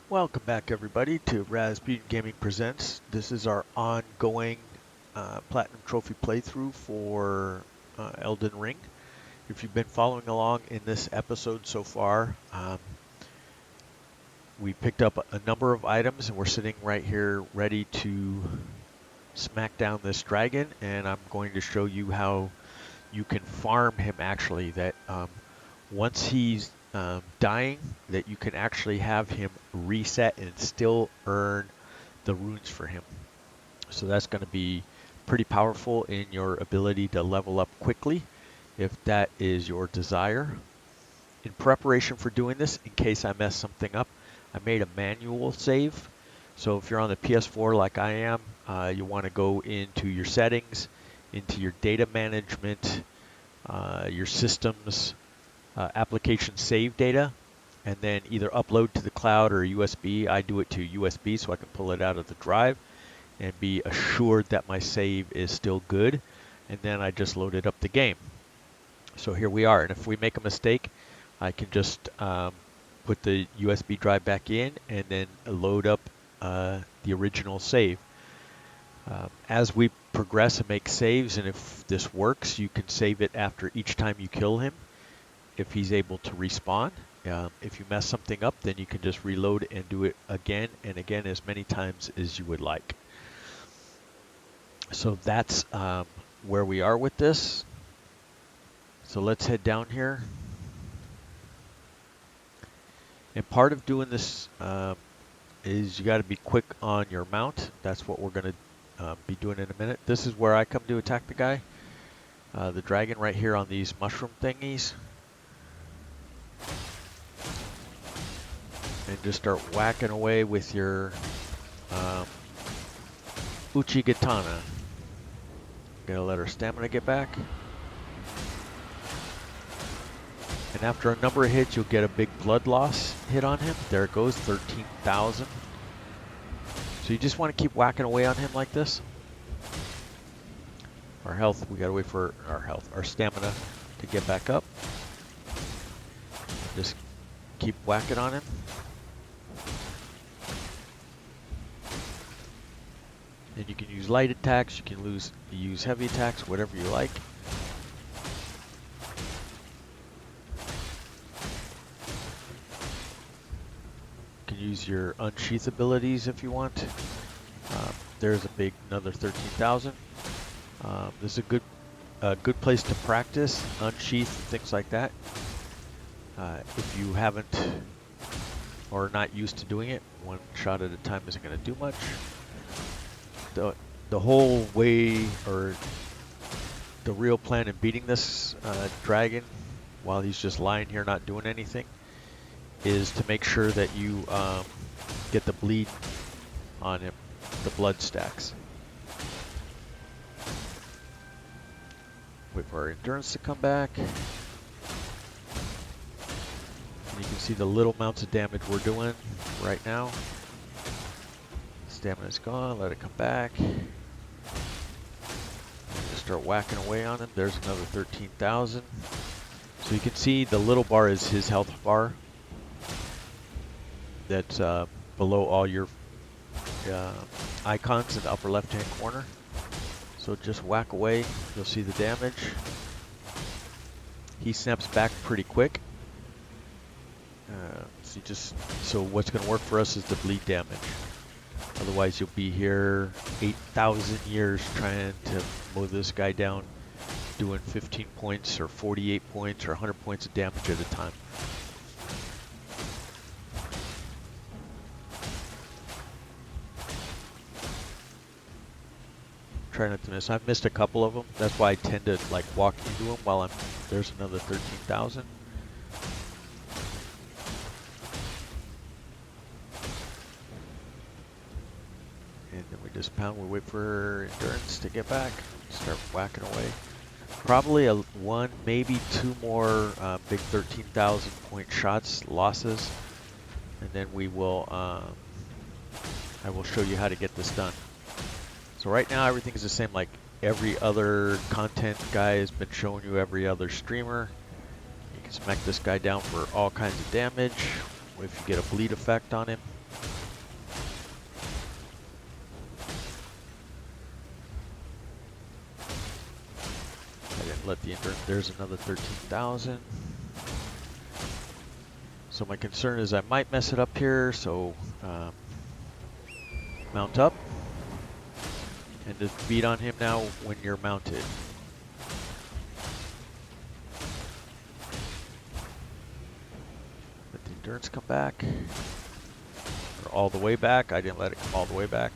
Welcome back, everybody, to Rasputin Gaming Presents. This is our ongoing Platinum Trophy playthrough for Elden Ring. If you've been following along in this episode so far, we picked up a number of items and we're sitting right here ready to smack down this dragon, and I'm going to show you how you can farm him actually. That once he's dying, that you can actually have him reset and still earn the runes for him. So that's going to be pretty powerful in your ability to level up quickly if that is your desire. In preparation for doing this, in case I mess something up, I made a manual save. So if you're on the PS4 like I am, you want to go into your settings, into your data management, your systems, application save data, and then either upload to the cloud or USB. I do it to USB so I can pull it out of the drive and be assured that my save is still good, and then I just loaded up the game. So here we are, and if we make a mistake, I can just put the USB drive back in and then load up the original save. As we progress and make saves, and if this works, you can save it after each time you kill him if he's able to respawn. If you mess something up, then you can just reload and do it again and again as many times as you would like. So that's where we are with this. So let's head down here. And part of doing this is you got to be quick on your mount. That's what we're going to be doing in a minute. This is where I come to attack the guy. The dragon right here on these mushroom thingies. And just start whacking away with your uchigatana. Gotta let our stamina get back. And after a number of hits, you'll get a big blood loss hit on him. There it goes, 13,000. So you just want to keep whacking away on him like this. Our health, we gotta wait for our stamina to get back up. Just keep whacking on him. And you can use light attacks, you can use heavy attacks, whatever you like. You can use your unsheath abilities if you want. There's another 13,000. This is a good place to practice unsheath, things like that. If you haven't or not used to doing it, one shot at a time isn't going to do much. The whole way, or the real plan in beating this dragon while he's just lying here not doing anything, is to make sure that you get the bleed on him, the blood stacks. Wait for our endurance to come back. And you can see the little amounts of damage we're doing right now. Stamina's gone, let it come back. Just start whacking away on him. There's another 13,000. So you can see the little bar is his health bar. That's below all your icons in the upper left hand corner. So just whack away, you'll see the damage. He snaps back pretty quick. So what's going to work for us is the bleed damage. Otherwise you'll be here 8,000 years trying to mow this guy down, doing 15 points or 48 points or 100 points of damage at a time. Try not to miss. I've missed a couple of them. That's why I tend to like walk into them while there's another 13,000. And then we just pound, we wait for endurance to get back, start whacking away. Probably one, maybe two more big 13,000 point shots, losses, and then we will, I will show you how to get this done. So right now everything is the same like every other content guy has been showing you, every other streamer. You can smack this guy down for all kinds of damage if you get a bleed effect on him. let the endurance, there's another 13,000. So my concern is I might mess it up here, so mount up. And just beat on him now when you're mounted. Let the endurance come back. Or all the way back. I didn't let it come all the way back.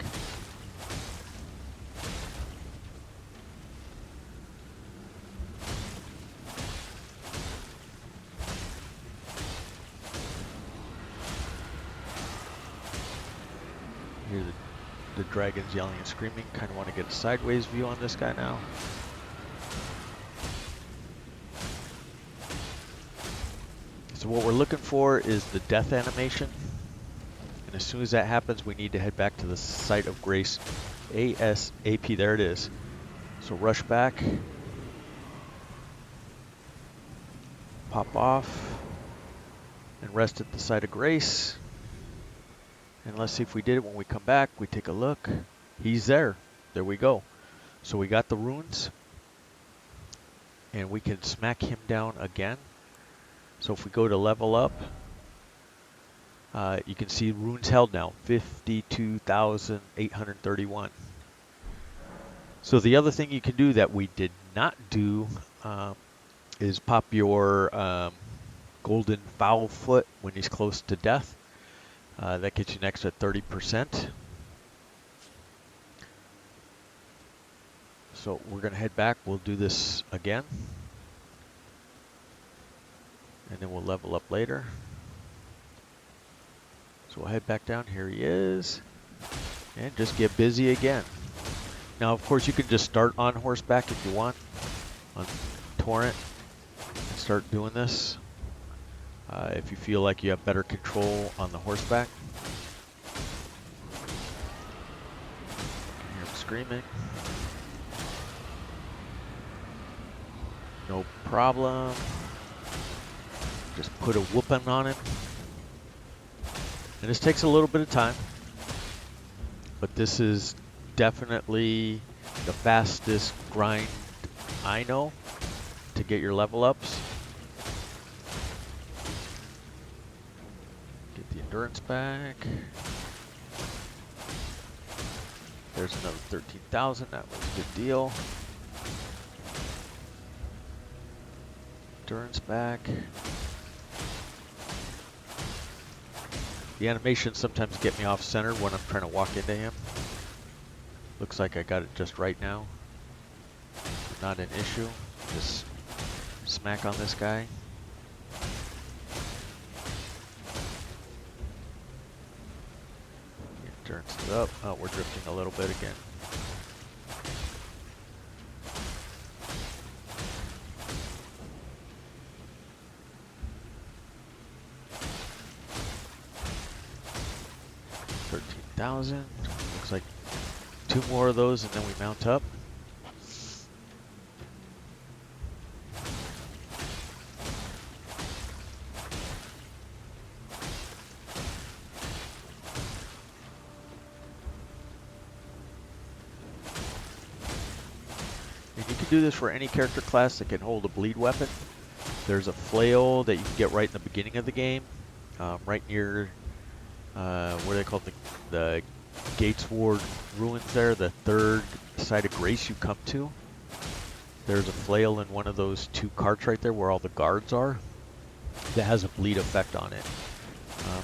Hear the dragon's yelling and screaming. Kind of want to get a sideways view on this guy now. So what we're looking for is the death animation. And as soon as that happens, we need to head back to the site of grace ASAP. There it is. So rush back. Pop off. And rest at the site of grace. And let's see if we did it when we come back. We take a look. He's there. There we go. So we got the runes. And we can smack him down again. So if we go to level up, you can see runes held now, 52,831. So the other thing you can do that we did not do is pop your golden foul foot when he's close to death. That gets you an extra 30%. So we're going to head back. We'll do this again. And then we'll level up later. So we'll head back down. Here he is. And just get busy again. Now, of course, you can just start on horseback if you want. On Torrent. And start doing this. If you feel like you have better control on the horseback. You hear him screaming. No problem. Just put a whooping on him. And this takes a little bit of time. But this is definitely the fastest grind I know to get your level ups. Get the endurance back. There's another 13,000. That was a good deal. Endurance back. The animations sometimes get me off center when I'm trying to walk into him. Looks like I got it just right now. Not an issue. Just smack on this guy. Endurance is up. Oh, we're drifting a little bit again. Looks like 2 more of those and then we mount up. And you can do this for any character class that can hold a bleed weapon. There's a flail that you can get right in the beginning of the game, right near what are they called? The Gatesward ruins there, the third site of grace you come to. There's a flail in one of those 2 carts right there where all the guards are that has a bleed effect on it.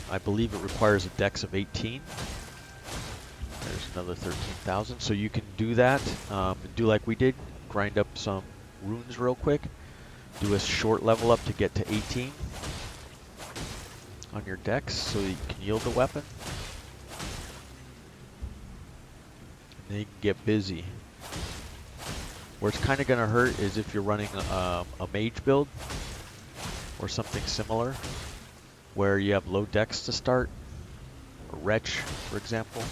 I believe it requires a dex of 18. There's another 13,000. So you can do that, do like we did, grind up some runes real quick, do a short level up to get to 18 on your dex so you can yield the weapon. And then you can get busy. Where it's kind of going to hurt is if you're running a mage build or something similar where you have low dex to start, or wretch for example.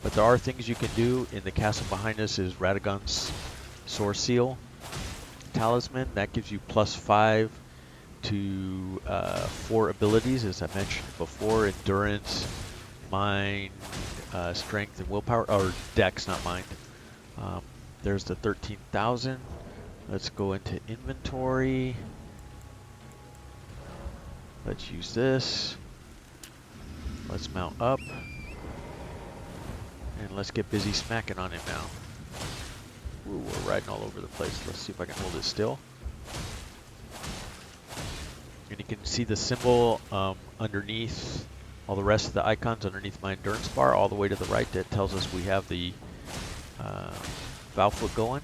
But there are things you can do. In the castle behind us is Radagon's Sorseal talisman. That gives you +5 to 4 abilities, as I mentioned before: endurance, mind, strength, and willpower, or dex, not mind. There's the 13,000. Let's go into inventory. Let's use this. Let's mount up. And let's get busy smacking on him now. Ooh, we're riding all over the place. Let's see if I can hold it still. And you can see the symbol underneath all the rest of the icons underneath my endurance bar, all the way to the right. That tells us we have the valve foot going.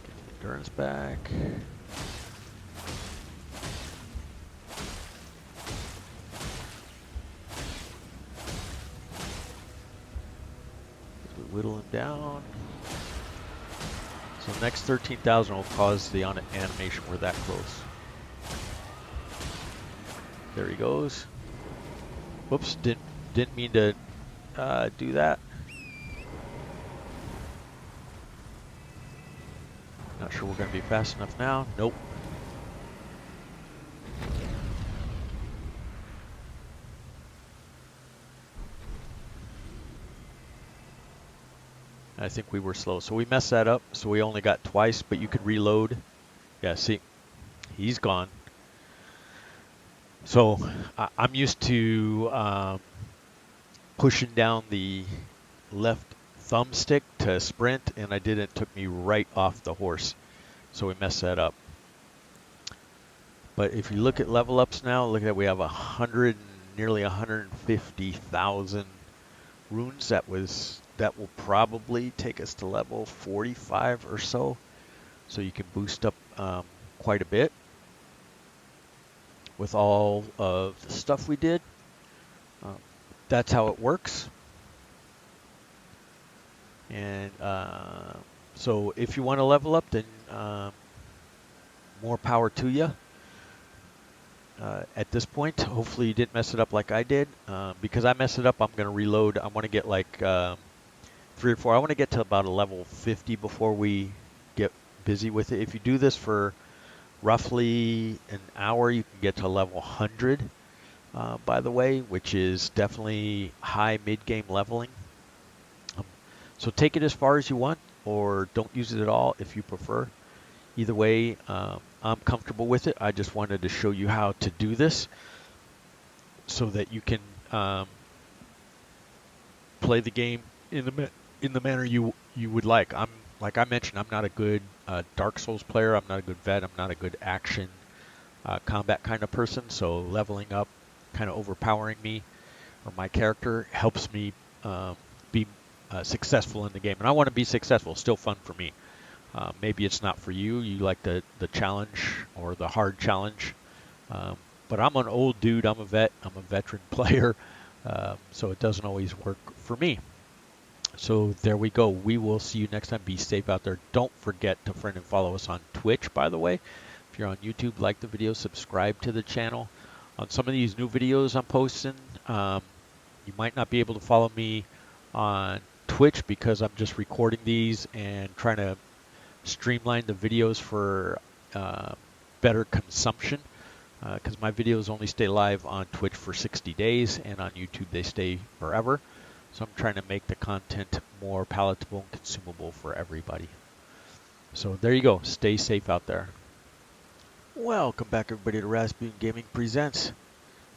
Get the endurance back. As we whittle him down. So next 13,000 will cause the animation. We're that close. There he goes. Whoops, didn't mean to do that. Not sure we're going to be fast enough now. Nope. I think we were slow. So we messed that up. So we only got twice, but you could reload. Yeah, see, he's gone. So I'm used to pushing down the left thumbstick to sprint, and I didn't. It took me right off the horse. So we messed that up. But if you look at level ups now, look at that. We have nearly 150,000 runes. That will probably take us to level 45 or so. So you can boost up quite a bit with all of the stuff we did. That's how it works. And so if you want to level up, then more power to you. At this point, hopefully you didn't mess it up like I did. Because I messed it up, I'm going to reload. I want to get like 3 or 4. I want to get to about a level 50 before we get busy with it. If you do this for roughly an hour, you can get to level 100, by the way, which is definitely high mid-game leveling. So take it as far as you want, or don't use it at all if you prefer. Either way, I'm comfortable with it. I just wanted to show you how to do this so that you can play the game in the manner you would like. Like I mentioned, I'm not a good Dark Souls player. I'm not a good vet. I'm not a good action combat kind of person. So leveling up, kind of overpowering me or my character, helps me be successful in the game. And I want to be successful. Still fun for me. Maybe it's not for you. You like the challenge or the hard challenge. But I'm an old dude. I'm a vet. I'm a veteran player. So it doesn't always work for me. So there we go. We will see you next time. Be safe out there. Don't forget to friend and follow us on Twitch, by the way. If you're on YouTube, like the video, subscribe to the channel. On some of these new videos I'm posting, you might not be able to follow me on Twitch because I'm just recording these and trying to streamline the videos for better consumption. Because my videos only stay live on Twitch for 60 days, and on YouTube they stay forever. So I'm trying to make the content more palatable and consumable for everybody. So there you go. Stay safe out there. Welcome back, everybody, to Rasputin Gaming Presents.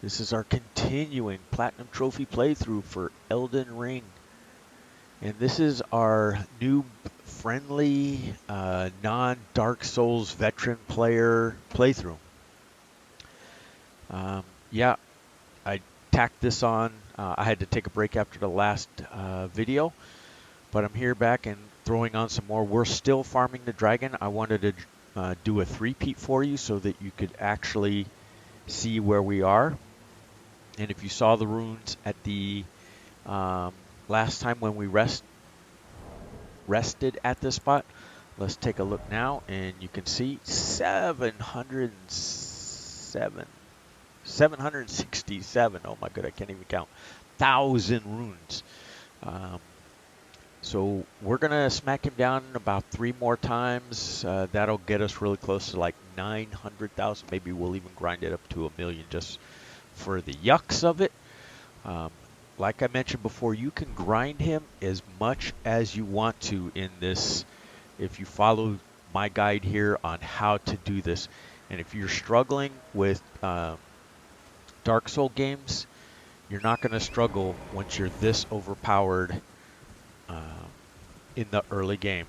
This is our continuing Platinum Trophy playthrough for Elden Ring. And this is our new friendly, non-Dark Souls veteran player playthrough. Yeah, I tacked this on. I had to take a break after the last video, but I'm here back and throwing on some more. We're still farming the dragon. I wanted to do a three-peat for you so that you could actually see where we are. And if you saw the runes at the last time when we rested at this spot, let's take a look now, and you can see 767. Oh my god, I can't even count. 1,000 runes. So we're gonna smack him down about 3 more times. That'll get us really close to like 900,000. Maybe we'll even grind it up to 1 million just for the yucks of it. like I mentioned before, you can grind him as much as you want to in this if you follow my guide here on how to do this. And if you're struggling with Dark Soul games, you're not going to struggle once you're this overpowered in the early game.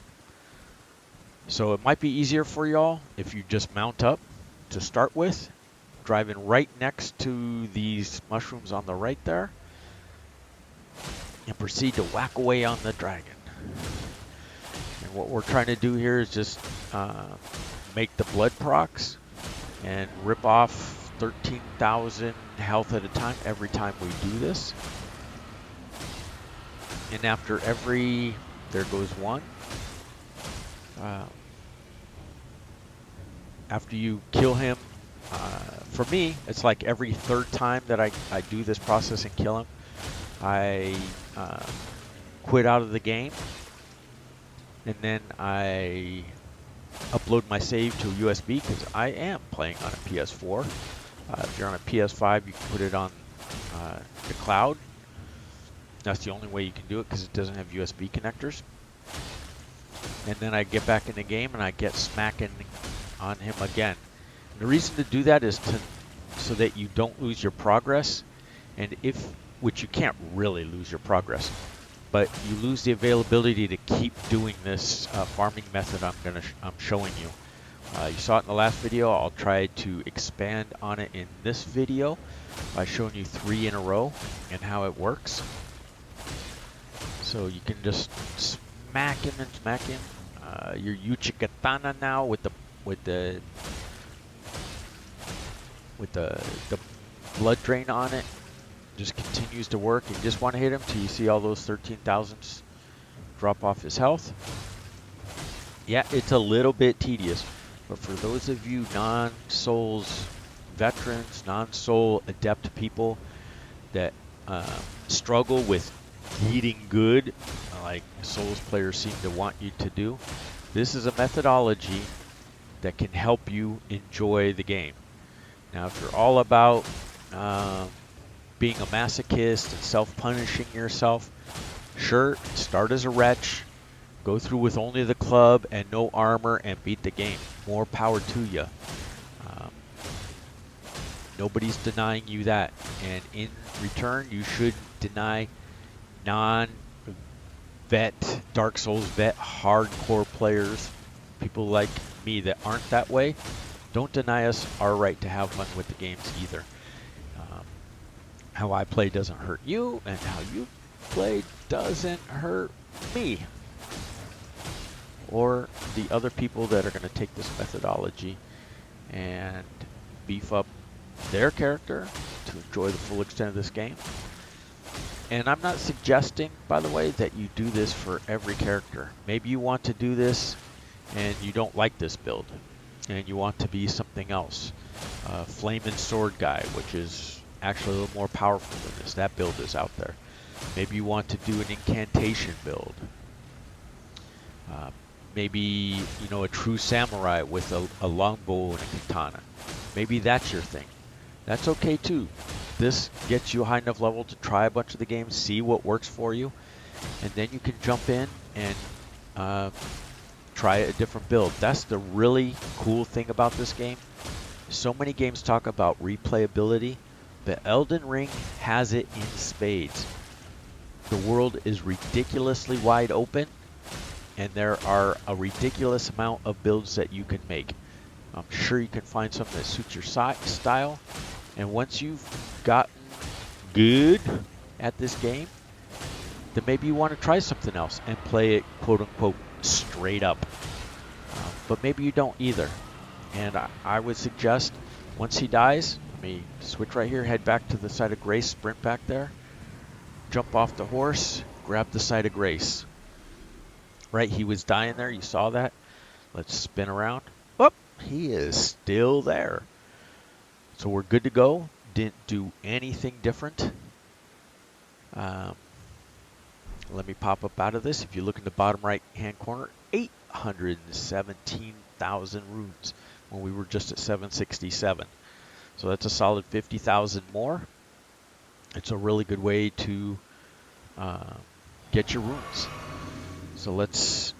So it might be easier for y'all if you just mount up to start with, driving right next to these mushrooms on the right there, and proceed to whack away on the dragon. And what we're trying to do here is just make the blood procs and rip off 13,000 health at a time every time we do this. And after every, there goes one. After you kill him, for me, it's like every third time that I do this process and kill him, I quit out of the game, and then I upload my save to a USB because I am playing on a PS4. If you're on a PS5, you can put it on the cloud. That's the only way you can do it because it doesn't have USB connectors. And then I get back in the game and I get smacking on him again. And the reason to do that is so that you don't lose your progress, and which you can't really lose your progress, but you lose the availability to keep doing this farming method I'm showing you. You saw it in the last video. I'll try to expand on it in this video by showing you 3 in a row and how it works. So you can just smack him and smack him. Your uchigatana now with the blood drain on it just continues to work. You just want to hit him till you see all those 13,000s drop off his health. Yeah, it's a little bit tedious, but for those of you non-Souls veterans, non-Soul adept people that struggle with getting good, like Souls players seem to want you to do, this is a methodology that can help you enjoy the game. Now, if you're all about being a masochist and self-punishing yourself, sure, start as a wretch, go through with only the club and no armor and beat the game. More power to you. Nobody's denying you that. And in return, you should deny non-vet, Dark Souls vet, hardcore players, people like me that aren't that way. Don't deny us our right to have fun with the games either. How I play doesn't hurt you, and how you play doesn't hurt me. Or the other people that are going to take this methodology and beef up their character to enjoy the full extent of this game. And I'm not suggesting, by the way, that you do this for every character. Maybe you want to do this and you don't like this build, and you want to be something else. Flame and Sword guy, which is actually a little more powerful than this. That build is out there. Maybe you want to do an incantation build. Maybe, you know, a true samurai with a longbow and a katana. Maybe that's your thing. That's okay too. This gets you a high enough level to try a bunch of the games, see what works for you, and then you can jump in and try a different build. That's the really cool thing about this game. So many games talk about replayability, but Elden Ring has it in spades. The world is ridiculously wide open, and there are a ridiculous amount of builds that you can make. I'm sure you can find something that suits your style, and once you've gotten good at this game, then maybe you want to try something else and play it quote-unquote straight up. But maybe you don't either. And I would suggest, once he dies, let me switch right here, head back to the site of grace, sprint back there, jump off the horse, grab the site of grace. Right, he was dying there, you saw that. Let's spin around. Oh, he is still there. So we're good to go. Didn't do anything different. Let me pop up out of this. If you look in the bottom right hand corner, 817,000 runes when we were just at 767. So that's a solid 50,000 more. it's a really good way to uh, get your runes. So let's,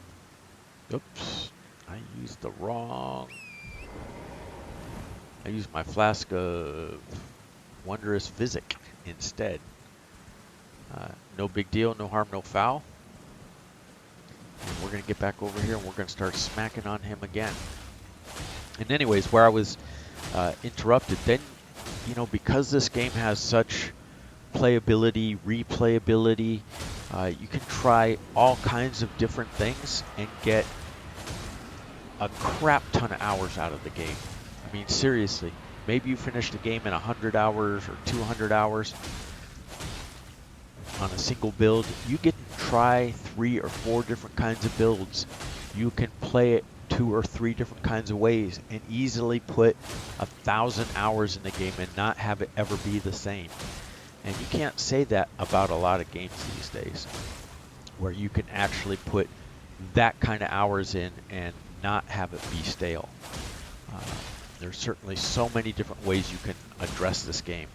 oops, I used my flask of Wondrous Physic instead. No big deal, no harm, no foul. And we're going to get back over here and we're going to start smacking on him again. And anyways, where I was interrupted, then, you know, because this game has such playability, replayability, you can try all kinds of different things and get a crap ton of hours out of the game. I mean, seriously, maybe you finish the game in 100 hours or 200 hours on a single build. You get to try 3 or 4 different kinds of builds. You can play it 2 or 3 different kinds of ways and easily put 1,000 hours in the game and not have it ever be the same. And you can't say that about a lot of games these days, where you can actually put that kind of hours in and not have it be stale. There's certainly so many different ways you can address this game.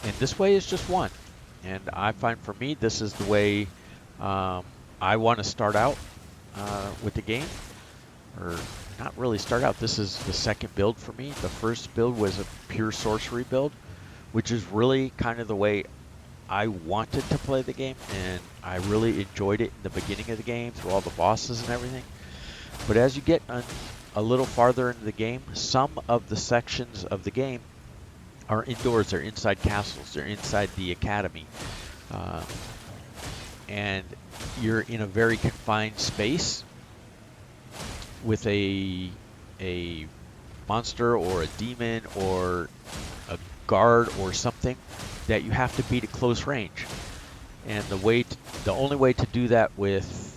And this way is just one. And I find for me, this is the way I want to start out with the game. Or not really start out, this is the second build for me. The first build was a pure sorcery build, which is really kind of the way I wanted to play the game, and I really enjoyed it in the beginning of the game through all the bosses and everything. But as you get a little farther into the game, some of the sections of the game are indoors. They're inside castles. They're inside the academy. And you're in a very confined space with a monster or a demon or a guard or something that you have to beat at close range. And the only way to do that with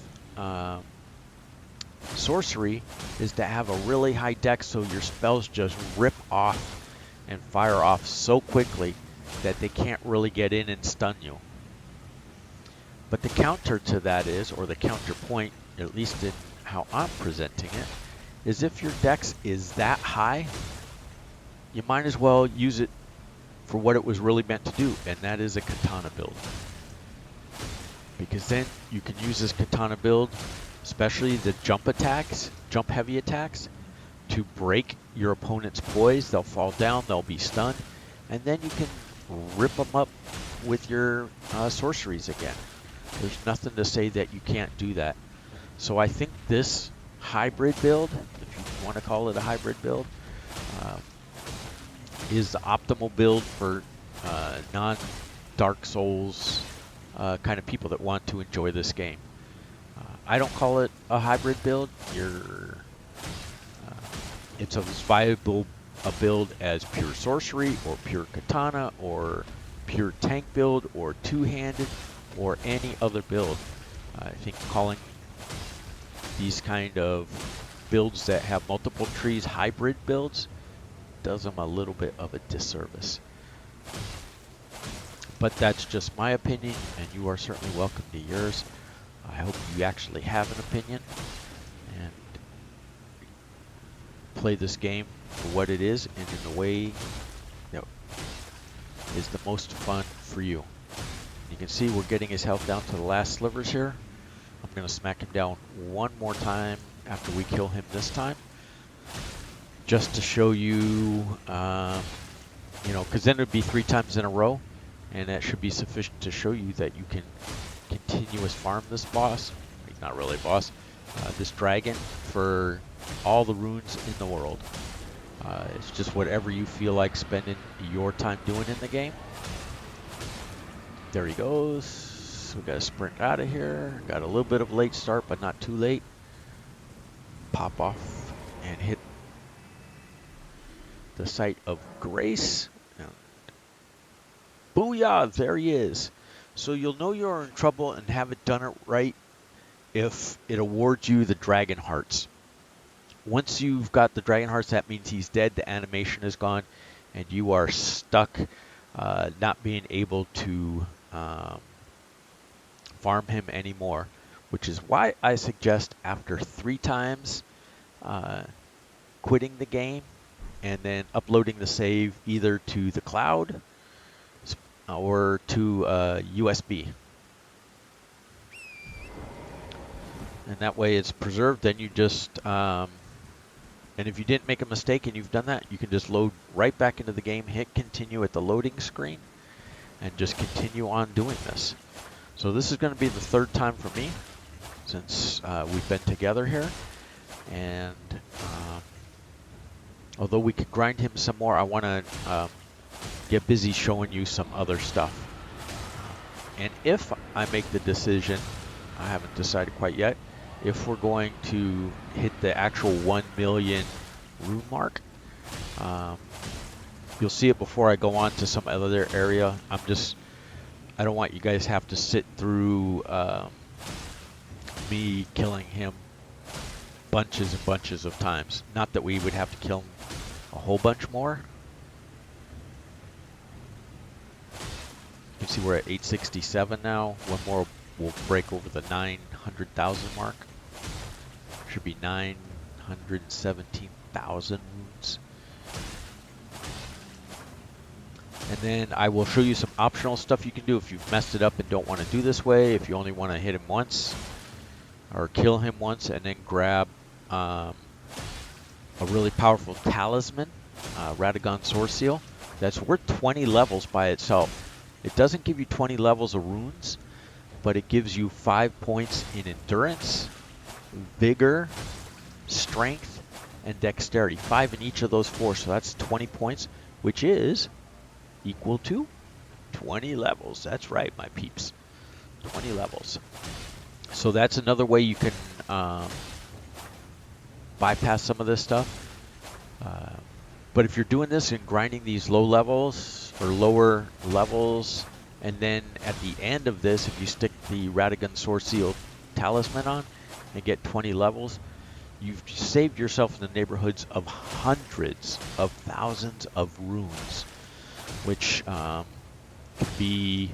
sorcery is to have a really high dex, so your spells just rip off and fire off so quickly that they can't really get in and stun you. But the counter to that is, or the counterpoint, at least in how I'm presenting it, is if your dex is that high, you might as well use it for what it was really meant to do, and that is a katana build. Because then you can use this katana build, especially the jump attacks, jump heavy attacks, to break your opponent's poise. They'll fall down, they'll be stunned, and then you can rip them up with your sorceries again. There's nothing to say that you can't do that. So I think this hybrid build, if you want to call it a hybrid build, is the optimal build for non-Dark Souls kind of people that want to enjoy this game. I don't call it a hybrid build. It's as viable a build as pure sorcery or pure katana or pure tank build or two-handed or any other build. I think calling these kind of builds that have multiple trees hybrid builds does them a little bit of a disservice. But that's just my opinion, and you are certainly welcome to yours. I hope you actually have an opinion and play this game for what it is and in the way that is the most fun for you. You can see we're getting his health down to the last slivers here. I'm going to smack him down one more time after we kill him this time, just to show you, you know, because then it would be 3 times in a row, and that should be sufficient to show you that you can continuous farm this boss. He's not really a boss. This dragon for all the runes in the world. It's just whatever you feel like spending your time doing in the game. There he goes. We got to sprint out of here. Got a little bit of late start, but not too late. Pop off and hit the site of grace. Booyah! There he is. So you'll know you're in trouble and haven't done it right if it awards you the dragon hearts. Once you've got the dragon hearts, that means he's dead, the animation is gone, and you are stuck not being able to farm him anymore, which is why I suggest after 3 times quitting the game and then uploading the save either to the cloud, or to USB. And that way it's preserved. Then you just, and if you didn't make a mistake and you've done that, you can just load right back into the game, hit continue at the loading screen, and just continue on doing this. So this is going to be the third time for me since we've been together here. And although we could grind him some more, I want to get busy showing you some other stuff. And if I make the decision, I haven't decided quite yet, if we're going to hit the actual 1 million rune mark, you'll see it before I go on to some other area. I don't want you guys to have to sit through me killing him bunches and bunches of times. Not that we would have to kill him a whole bunch more. You can see we're at 867 now. One more will break over the 900,000 mark. Should be 917,000 wounds. And then I will show you some optional stuff you can do if you've messed it up and don't want to do this way. If you only want to hit him once or kill him once and then grab a really powerful talisman, Radagon Sorseal. That's worth 20 levels by itself. It doesn't give you 20 levels of runes, but it gives you 5 points in endurance, vigor, strength, and dexterity. 5 in each of those 4, so that's 20 points, which is equal to 20 levels. That's right, my peeps. 20 levels. So that's another way you can bypass some of this stuff. But if you're doing this and grinding these low levels or lower levels, and then at the end of this, if you stick the Radagon Sorseal talisman on and get 20 levels, you've saved yourself in the neighborhoods of hundreds of thousands of runes, which can be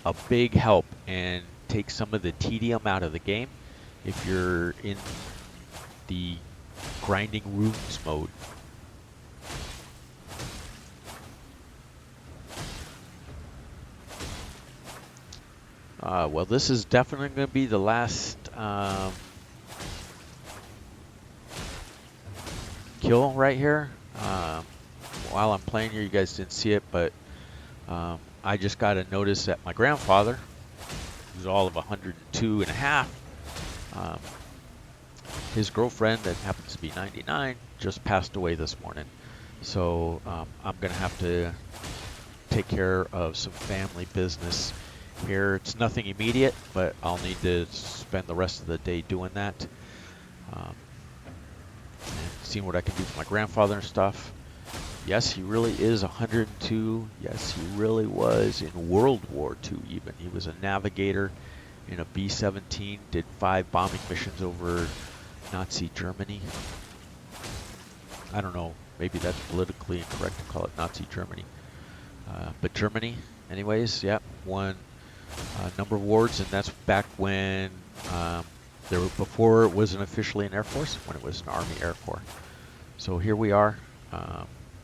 a big help and take some of the tedium out of the game if you're in the grinding runes mode. Well, this is definitely going to be the last kill right here. While I'm playing here, you guys didn't see it, but I just got a notice that my grandfather, who's all of 102 and a half, his girlfriend, that happens to be 99, just passed away this morning. So I'm going to have to take care of some family business here. It's nothing immediate, but I'll need to spend the rest of the day doing that. And seeing what I can do for my grandfather and stuff. Yes, he really is 102. Yes, he really was in World War II even. He was a navigator in a B-17, did 5 bombing missions over Nazi Germany. I don't know, maybe that's politically incorrect to call it Nazi Germany. But Germany, anyways, yeah, won a number of awards, and that's back when before it wasn't officially an Air Force, when it was an Army Air Corps. So here we are.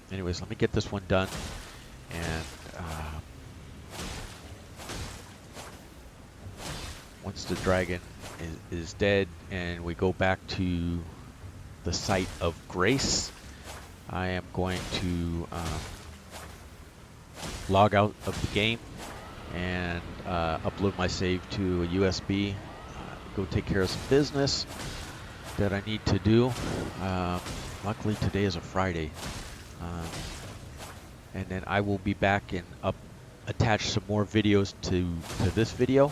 Anyways, let me get this one done, and once the dragon is dead and we go back to the site of grace, I am going to log out of the game and upload my save to a USB, go take care of some business that I need to do. Luckily today is a Friday, and then I will be back and attach some more videos to this video.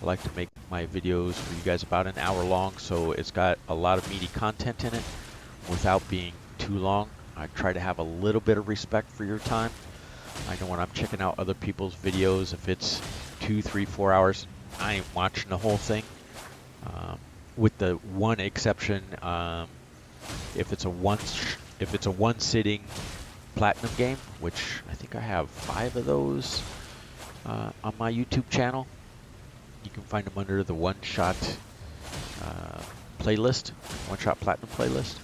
I like to make my videos for you guys about an hour long, so it's got a lot of meaty content in it without being too long. I try to have a little bit of respect for your time. I know when I'm checking out other people's videos, if it's 2, 3, 4 hours, I ain't watching the whole thing. With the one exception, if it's a one sitting platinum game, which I think I have 5 of those on my YouTube channel. You can find them under the one-shot playlist, one-shot platinum playlist.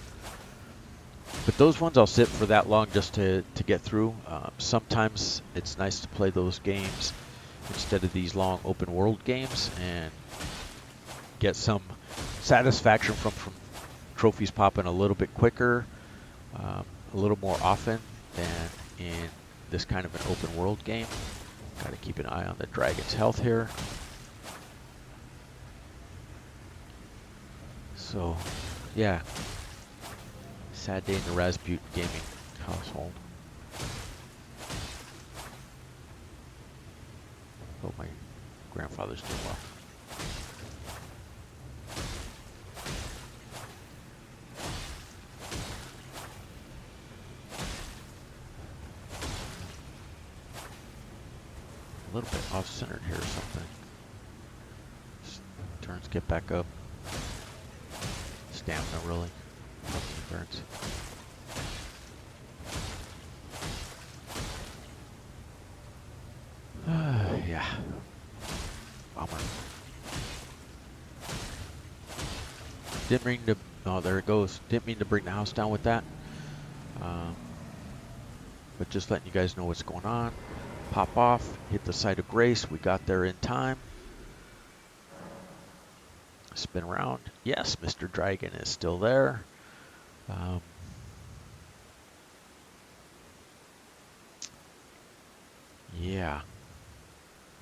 But those ones I'll sit for that long just to get through. Sometimes it's nice to play those games instead of these long open world games and get some satisfaction from trophies popping a little bit quicker, a little more often than in this kind of an open world game. Got to keep an eye on the dragon's health here. So, yeah. Sad day in the Rasputin gaming household. Oh, my grandfather's doing well. A little bit off-centered here or something. Turns get back up. Stamina really. Burns. Yeah. Bummer. Didn't mean to. Oh, there it goes. Didn't mean to bring the house down with that. But just letting you guys know what's going on. Pop off. Hit the site of grace. We got there in time. Spin around. Yes, Mr. Dragon is still there. Yeah.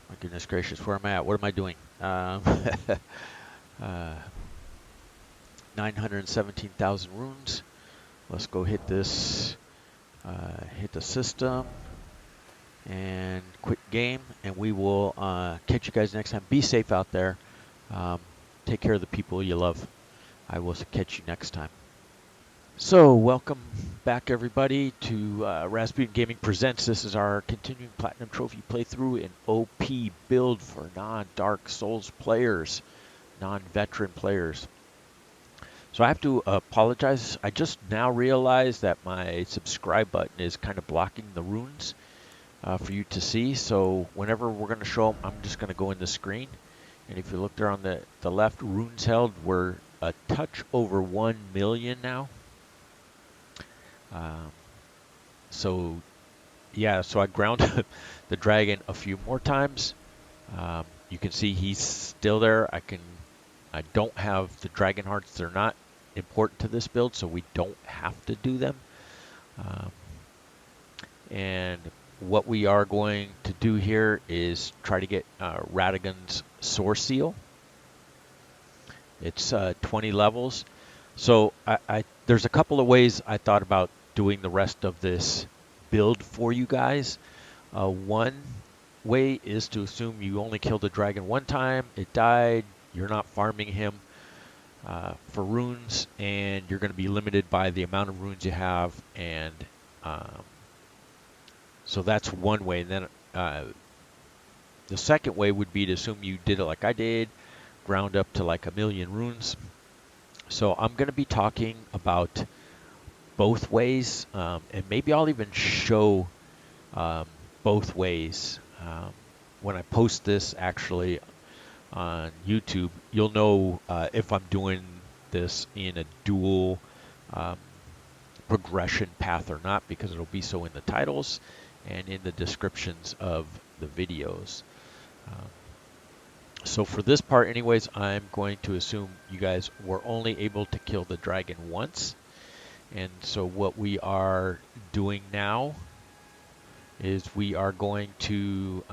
My goodness gracious, where am I at? What am I doing? 917,000 runes. Let's go hit this, hit the system, and quit game, and we will catch you guys next time. Be safe out there. Take care of the people you love. I will catch you next time. So, welcome back everybody to Rasputin Gaming Presents. This is our continuing Platinum Trophy playthrough in OP build for non-Dark Souls players, non-veteran players. So I have to apologize. I just now realized that my subscribe button is kind of blocking the runes for you to see. So whenever we're going to show them, I'm just going to go in the screen. And if you look there on the left, runes held, we're a touch over 1 million now. So yeah, so I ground the dragon a few more times. You can see he's still there. I don't have the dragon hearts. They're not important to this build, so we don't have to do them. And what we are going to do here is try to get Radagon's Sorseal. It's 20 levels. So there's a couple of ways I thought about doing the rest of this build for you guys. One way is to assume you only killed a dragon one time, it died, you're not farming him for runes, and you're going to be limited by the amount of runes you have, and so that's one way. And then the second way would be to assume you did it like I did, ground up to like 1 million runes. So I'm going to be talking about both ways, and maybe I'll even show both ways. When I post this actually on YouTube, you'll know if I'm doing this in a dual progression path or not, because it'll be so in the titles and in the descriptions of the videos. So for this part anyways, I'm going to assume you guys were only able to kill the dragon once. And so what we are doing now is we are going to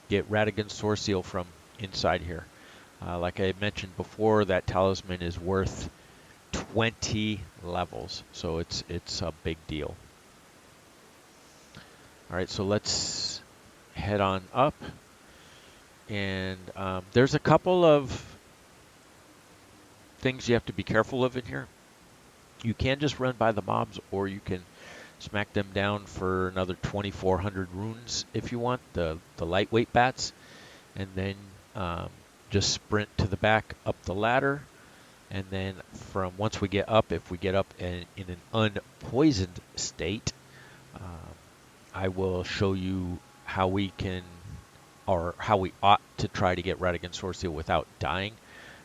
get Radagon's Sorseal from inside here. Like I mentioned before, that talisman is worth 20 levels, so it's a big deal. All right, so let's head on up. And there's a couple of things you have to be careful of in here. You can just run by the mobs, or you can smack them down for another 2,400 runes if you want, the lightweight bats, and then just sprint to the back up the ladder, and then from once we get up, if we get up in an unpoisoned state, I will show you how we can, or how we ought to try to get Radagon's Sorseal without dying.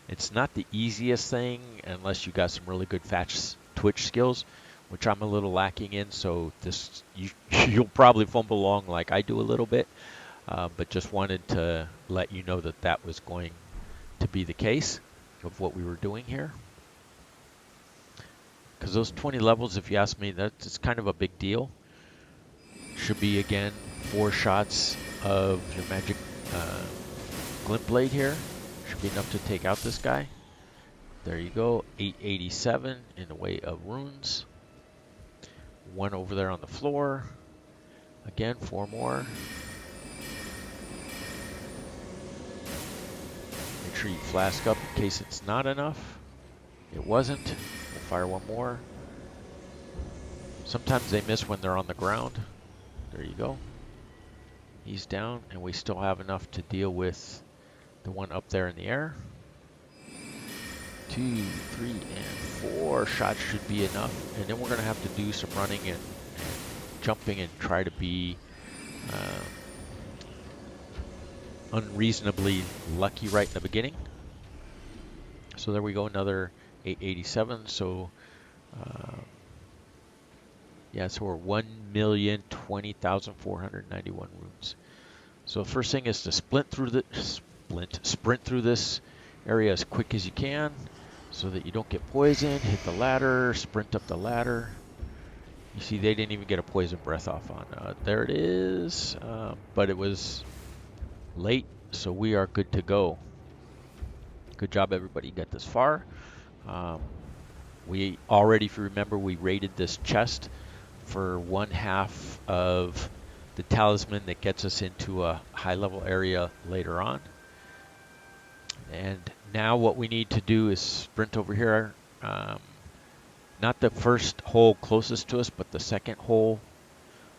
It's not the easiest thing unless you got some really good fast twitch skills, which I'm a little lacking in. So this you'll probably fumble along like I do a little bit, but just wanted to let you know that that was going to be the case of what we were doing here. Because those 20 levels, if you ask me, that's kind of a big deal. Should be, again, 4 shots of your magic glint blade here. Should be enough to take out this guy. There you go, 887 in the way of runes. 1 over there on the floor. Again, 4 more. Make sure you flask up in case it's not enough. It wasn't. We'll fire 1 more. Sometimes they miss when they're on the ground. There you go. He's down, and we still have enough to deal with the one up there in the air. 2, 3, and 4 shots should be enough. And then we're going to have to do some running and jumping and try to be unreasonably lucky right in the beginning. So there we go, another 887. So yeah, so we're 1,020,491 runes. So the first thing is to sprint through this area as quick as you can so that you don't get poisoned. Hit the ladder, sprint up the ladder. You see, they didn't even get a poison breath off on. There it is, but it was late, so we are good to go. Good job, everybody, got this far. We already, if you remember, we raided this chest for 1/2 of the talisman that gets us into a high-level area later on. And now what we need to do is sprint over here. Not the first hole closest to us, but the second hole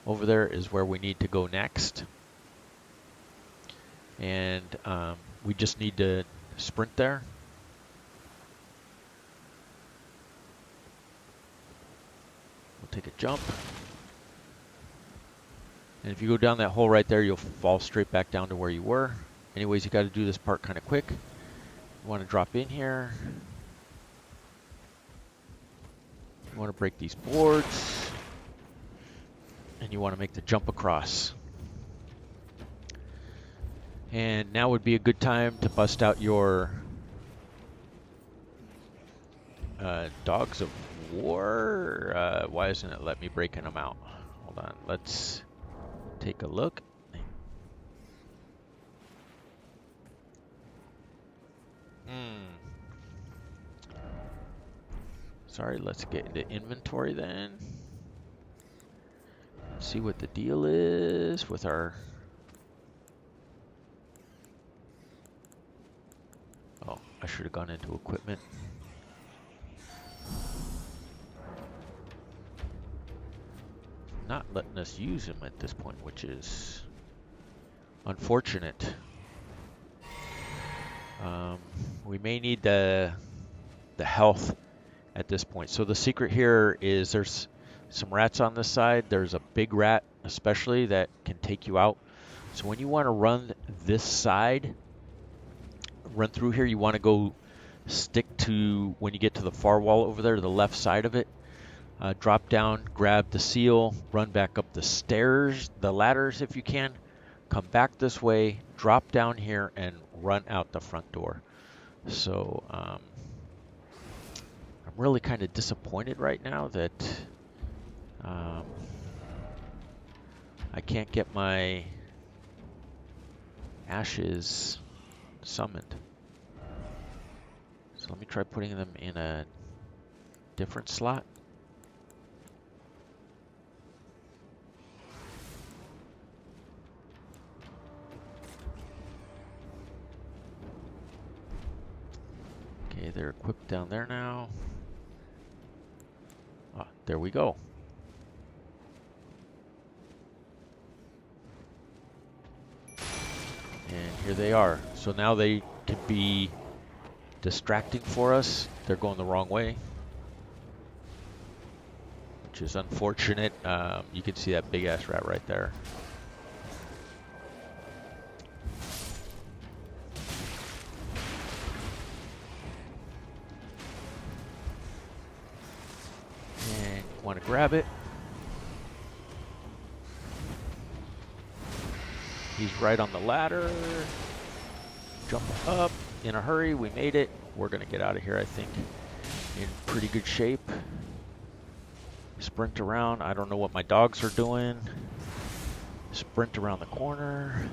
over there is where we need to go next. And we just need to sprint there. We'll take a jump. And if you go down that hole right there, you'll fall straight back down to where you were. Anyways, you got to do this part kind of quick. You want to drop in here. You want to break these boards. And you want to make the jump across. And now would be a good time to bust out your Dogs of War. Why isn't it let me breaking them out? Hold on, let's take a look. Sorry, let's get into inventory then. See what the deal is with our... Oh, I should have gone into equipment. Not letting us use them at this point, which is unfortunate. We may need the health at this point. So the secret here is there's some rats on this side. There's a big rat especially that can take you out. So when you want to run this side, run through here, you want to go stick to, when you get to the far wall over there, to the left side of it. Drop down, grab the seal, run back up the stairs, the ladders if you can. Come back this way, drop down here, and run out the front door. So I'm really kind of disappointed right now that I can't get my ashes summoned. So let me try putting them in a different slot. Okay, they're equipped down there now. Ah, there we go. And here they are. So now they can be distracting for us. They're going the wrong way, which is unfortunate. You can see that big ass rat right there. want to grab it. He's right on the ladder. Jump up in a hurry. We made it. We're going to get out of here, I think, in pretty good shape. Sprint around. I don't know what my dogs are doing. Sprint around the corner.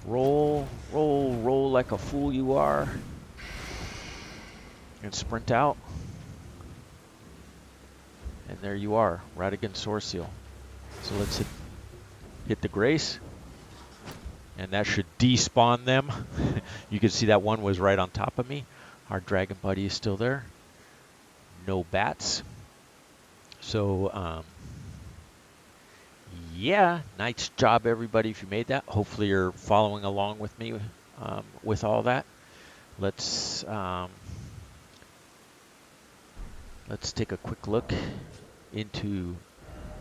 Roll, roll, roll like a fool you are. And sprint out. And there you are, Radagon Sorseal. So let's hit the Grace. And that should despawn them. You can see that one was right on top of me. Our dragon buddy is still there. No bats. So, yeah, nice job everybody if you made that. Hopefully you're following along with me with all that. Let's take a quick look into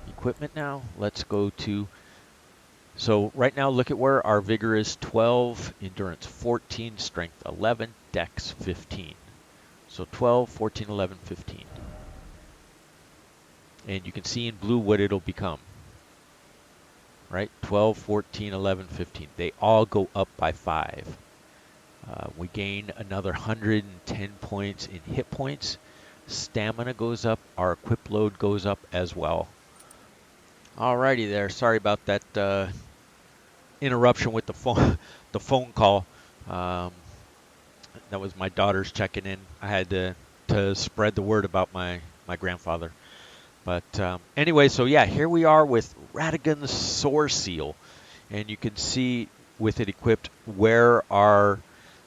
equipment now. Let's go to, so right now look at where our vigor is 12, endurance 14, strength 11, dex 15. So 12, 14, 11, 15. And you can see in blue what it'll become. Right? 12, 14, 11, 15. They all go up by 5. We gain another 110 points in hit points. Stamina goes up. Our equip load goes up as well. Alrighty there. Sorry about that interruption with the phone call. That was my daughter's checking in. I had to spread the word about my grandfather. But anyway, so yeah, here we are with Radagon Sorseal. And you can see with it equipped where our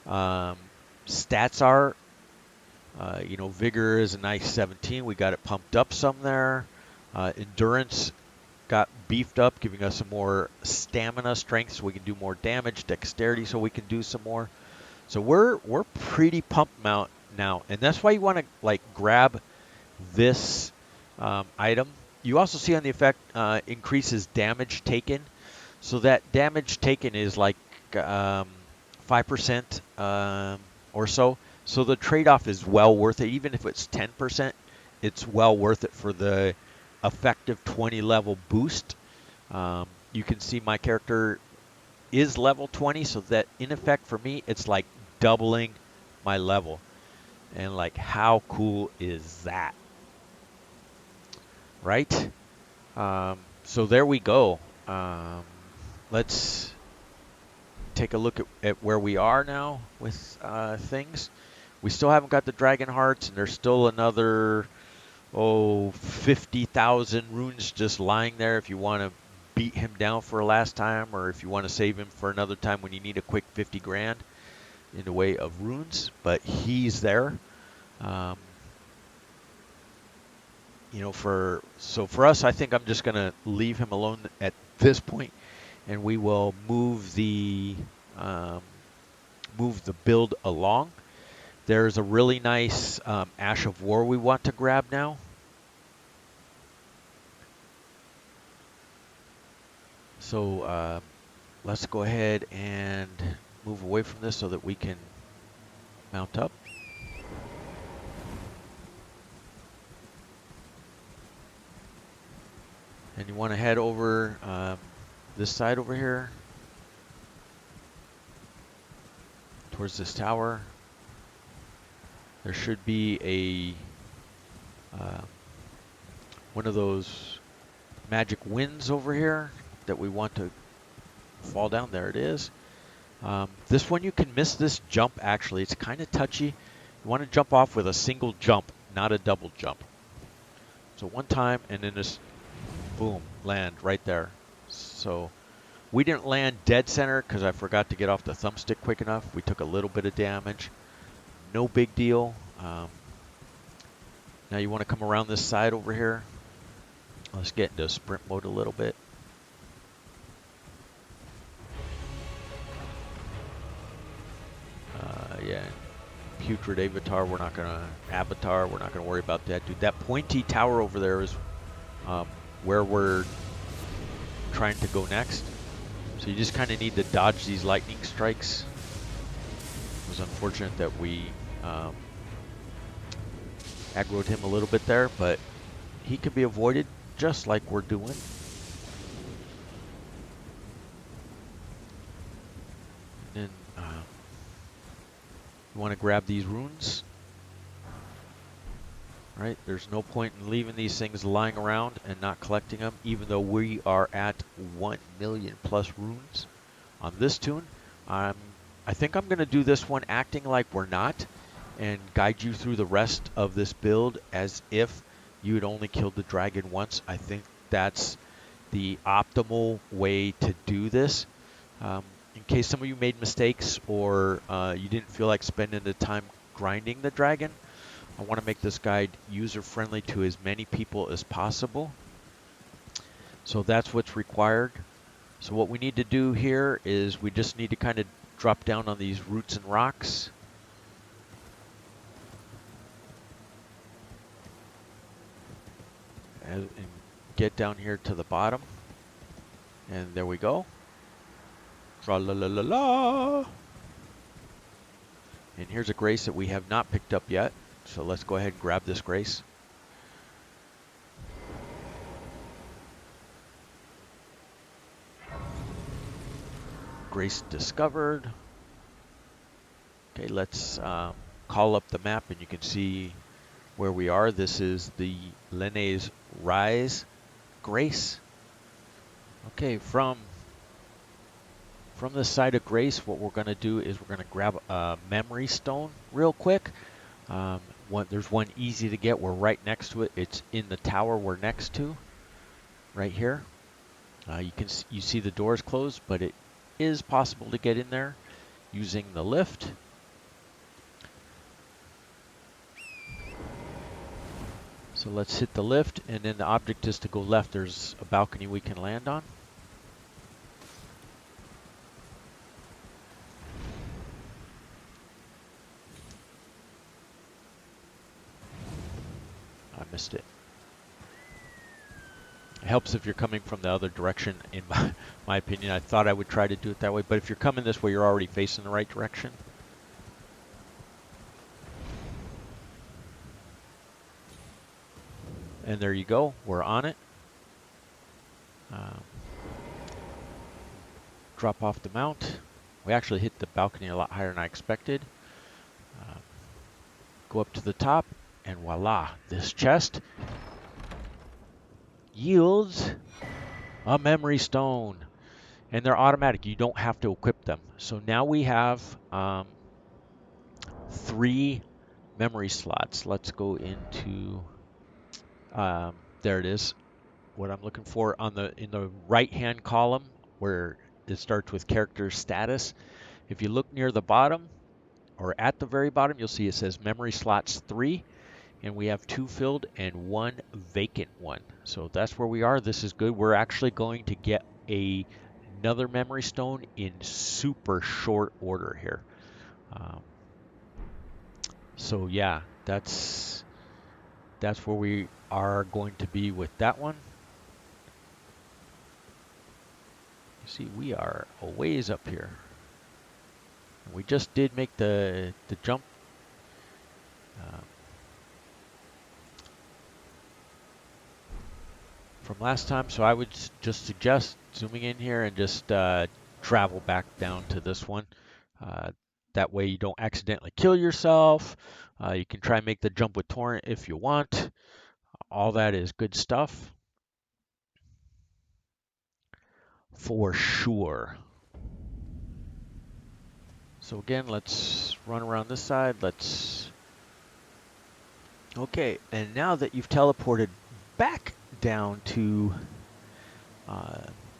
stats are. You know, vigor is a nice 17. We got it pumped up some there. Endurance got beefed up, giving us some more stamina, strength, so we can do more damage. Dexterity, so we can do some more. So we're pretty pumped out now, and that's why you want to like grab this item. You also see on the effect increases damage taken. So that damage taken is like 5% or so. So the trade-off is well worth it. Even if it's 10%, it's well worth it for the effective 20 level boost. You can see my character is level 20, so that in effect for me, it's like doubling my level. And like, how cool is that? Right? So there we go. Let's take a look at where we are now with things. We still haven't got the dragon hearts, and there's still another 50,000 runes just lying there if you want to beat him down for a last time, or if you want to save him for another time when you need a quick 50 grand in the way of runes. But he's there. You know, for us, I think I'm just gonna leave him alone at this point, and we will move the build along. There's a really nice Ash of War we want to grab now. So let's go ahead and move away from this so that we can mount up. And you want to head over this side over here towards this tower. There should be a one of those magic winds over here that we want to fall down. There it is. This one you can miss this jump actually. It's kind of touchy. You want to jump off with a single jump, not a double jump. So one time and then just boom, land right there. So we didn't land dead center because I forgot to get off the thumbstick quick enough. We took a little bit of damage. No big deal. Now you want to come around this side over here. Let's get into sprint mode a little bit. Yeah, putrid avatar. We're not gonna worry about that, dude. That pointy tower over there is where we're trying to go next. So you just kind of need to dodge these lightning strikes. It was unfortunate that we aggroed him a little bit there, but he can be avoided just like we're doing. And then you want to grab these runes. Right? There's no point in leaving these things lying around and not collecting them, even though we are at 1 million plus runes on this tune. I think I'm going to do this one acting like we're not and guide you through the rest of this build as if you had only killed the dragon once. I think that's the optimal way to do this. In case some of you made mistakes or you didn't feel like spending the time grinding the dragon, I want to make this guide user-friendly to as many people as possible. So that's what's required. So what we need to do here is we just need to kind of drop down on these roots and rocks. And get down here to the bottom. And there we go. Tra-la-la-la-la. And here's a grace that we have not picked up yet. So let's go ahead and grab this grace. Grace discovered. Okay, let's call up the map and you can see where we are. This is the Lene's Rise Grace. Okay, from the side of Grace, what we're going to do is we're going to grab a memory stone real quick. There's one easy to get. We're right next to it. It's in the tower we're next to, right here. You see the doors closed, but it is possible to get in there using the lift. So let's hit the lift, and then the object is to go left. There's a balcony we can land on. I missed it. It helps if you're coming from the other direction, in my opinion. I thought I would try to do it that way, but if you're coming this way, you're already facing the right direction. And there you go. We're on it. Drop off the mount. We actually hit the balcony a lot higher than I expected. Go up to the top, and voila, this chest yields a memory stone. And they're automatic. You don't have to equip them. So now we have 3 memory slots. Let's go into, there it is. What I'm looking for in the right-hand column where it starts with character status. If you look near the bottom or at the very bottom, you'll see it says memory slots 3, and we have 2 filled and 1 vacant one. So that's where we are. This is good. We're actually going to get another memory stone in super short order here. So yeah, that's where we are going to be with that one. You see, we are a ways up here. We just did make the jump. From last time, so I would just suggest zooming in here and just travel back down to this one. That way you don't accidentally kill yourself. You can try and make the jump with Torrent if you want. All that is good stuff. For sure. So again, let's run around this side. Okay, and now that you've teleported back down to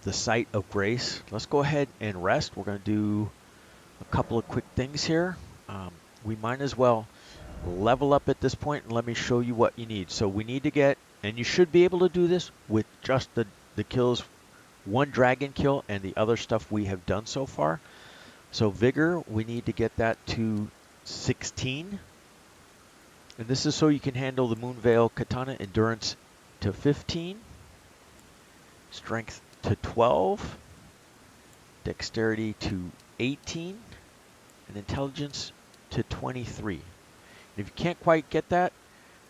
the site of Grace, let's go ahead and rest. We're going to do a couple of quick things here. We might as well level up at this point, and let me show you what you need. So we need to get, and you should be able to do this with just the kills, 1 dragon kill and the other stuff we have done so far. So Vigor, we need to get that to 16. And this is so you can handle the Moonveil Katana. Endurance to 15. Strength to 12. Dexterity to 18. And Intelligence to 23. And if you can't quite get that,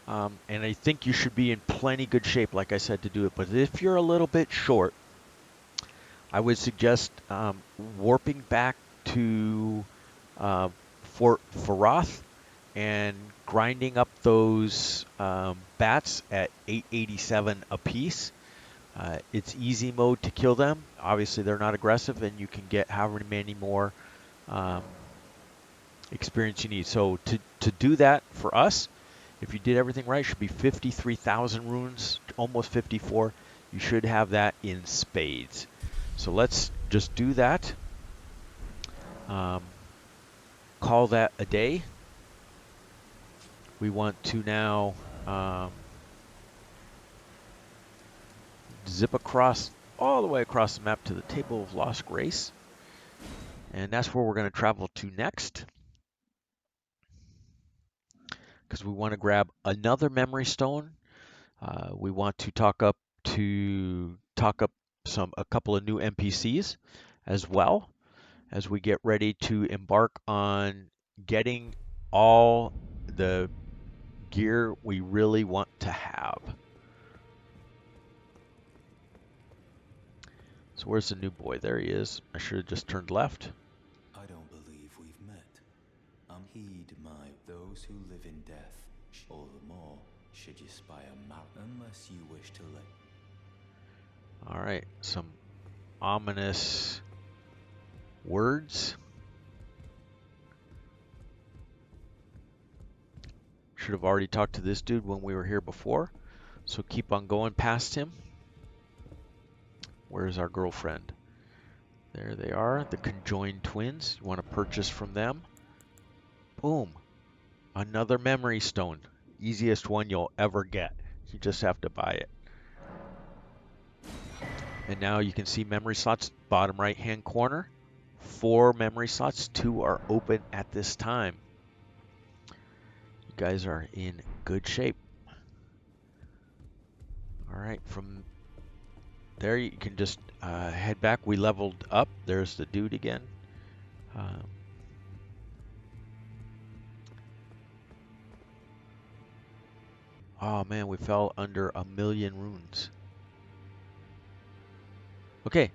And I think you should be in plenty good shape, like I said, to do it. But if you're a little bit short, I would suggest warping back to Fort Faroth and grinding up those bats at 887 apiece. It's easy mode to kill them. Obviously, they're not aggressive, and you can get however many more um, experience you need. So to do that for us, if you did everything right, should be 53,000 runes, almost 54. You should have that in spades. So let's just do that. Um, call that a day. We want to now zip across all the way across the map to the Table of Lost Grace. And that's where we're going to travel to next, because we want to grab another memory stone. We want to talk up a couple of new NPCs as well, as we get ready to embark on getting all the gear we really want to have. So where's the new boy? There he is. I should have just turned left. I don't believe we've met. Heed my those who live in death. All the more should you spy a map unless you wish to live. All right, some ominous words. Should have already talked to this dude when we were here before. So keep on going past him. Where's our girlfriend? There they are, the conjoined twins. You want to purchase from them. Boom. Another memory stone. Easiest one you'll ever get. You just have to buy it. And now you can see memory slots, bottom right hand corner. 4 memory slots, 2 are open at this time. You guys are in good shape. All right, from there you can just head back. We leveled up. There's the dude again. Oh man, we fell under 1,000,000 runes. Okay,